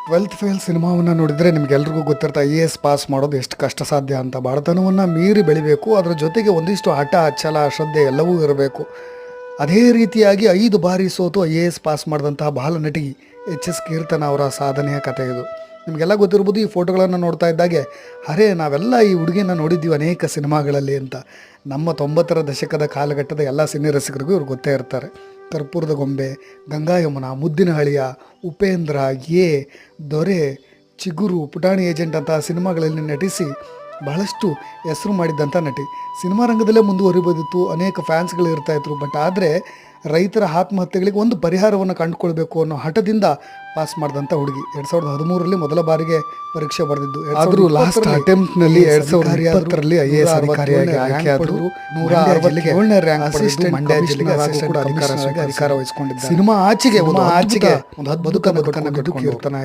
Twelfth fail ಸಿನಿಮಾವನ್ನು ನೋಡಿದರೆ ನಿಮಗೆಲ್ರಿಗೂ ಗೊತ್ತಿರ್ತಾ IAS pass ಮಾಡೋದು ಎಷ್ಟು ಕಷ್ಟ ಸಾಧ್ಯ ಅಂತ. ಬಡತನವನ್ನು ಮೀರಿ ಬೆಳಿಬೇಕು, ಅದರ ಜೊತೆಗೆ ಒಂದಿಷ್ಟು ಹಠ ಛಲ ಶ್ರದ್ಧೆ ಎಲ್ಲವೂ ಇರಬೇಕು. ಅದೇ ರೀತಿಯಾಗಿ 5 ಬಾರಿ ಸೋತು IAS ಪಾಸ್ ಮಾಡಿದಂತಹ ಬಾಲನಟಿ HS ಕೀರ್ತನ ಅವರ ಸಾಧನೆಯ ಕಥೆ ಇದು. ನಿಮಗೆಲ್ಲ ಗೊತ್ತಿರ್ಬೋದು. ಈ ಫೋಟೋಗಳನ್ನು ನೋಡ್ತಾ ಇದ್ದಾಗೆ ಅರೆ ನಾವೆಲ್ಲ ಈ ಹುಡುಗಿನ ನೋಡಿದ್ದೀವಿ ಅನೇಕ ಸಿನಿಮಾಗಳಲ್ಲಿ ಅಂತ. ನಮ್ಮ 90ರ ದಶಕದ ಕಾಲಘಟ್ಟದ ಎಲ್ಲ ಸಿನಿ ರಸಿಕರಿಗೂ ಇವ್ರು ಗೊತ್ತೇ ಇರ್ತಾರೆ. ಕರ್ಪೂರದ ಗೊಂಬೆ, ಗಂಗಾ ಯಮುನಾ, ಮುದ್ದಿನ ಹಳಿಯ, ಉಪೇಂದ್ರ, ದೊರೆ, ಚಿಗುರು, ಪುಟಾಣಿ ಏಜೆಂಟ್ ಅಂತಹ ಸಿನಿಮಾಗಳಲ್ಲಿ ನಟಿಸಿ ಬಹಳಷ್ಟು ಹೆಸರು ಮಾಡಿದ್ದಂಥ ನಟಿ. ಸಿನಿಮಾ ರಂಗದಲ್ಲೇ ಮುಂದುವರಿಬೋದಿತ್ತು, ಅನೇಕ ಫ್ಯಾನ್ಸ್ಗಳು ಇರ್ತಾಯಿದ್ರು. ಬಟ್ ಆದರೆ ರೈತರ ಆತ್ಮಹತ್ಯೆಗಳಿಗೆ ಒಂದು ಪರಿಹಾರವನ್ನು ಕಂಡುಕೊಳ್ಬೇಕು ಅನ್ನೋ ಹಠದಿಂದ ಪಾಸ್ ಮಾಡಿದಂಥ ಹುಡುಗಿ. 2013ರಲ್ಲಿ ಮೊದಲ ಬಾರಿಗೆ ಪರೀಕ್ಷೆ ಬರೆದಿದ್ದು. ಆದರೂ ಲಾಸ್ಟ್ ಅಟೆಂಪ್ಟ್ನಲ್ಲಿ 2020ರಲ್ಲಿ IAS ಅಧಿಕಾರಿಯಾಗಿ ಆಯ್ಕೆಯಾದರು. 167ನೇ ರ್ಯಾಂಕ್ ಪಡೆದು ಮಂಡ್ಯ ಜಿಲ್ಲೆಗೆ ಅಧಿಕಾರ ವಹಿಸಿಕೊಂಡಿದ್ದಾರೆ. ಸಿನಿಮಾ ಆಚೆಗೆ ಒಂದು ಅದ್ಭುತ ಬದುಕನ್ನು ಕಟ್ಟಿಕೊಂಡು ಕೀರ್ತನ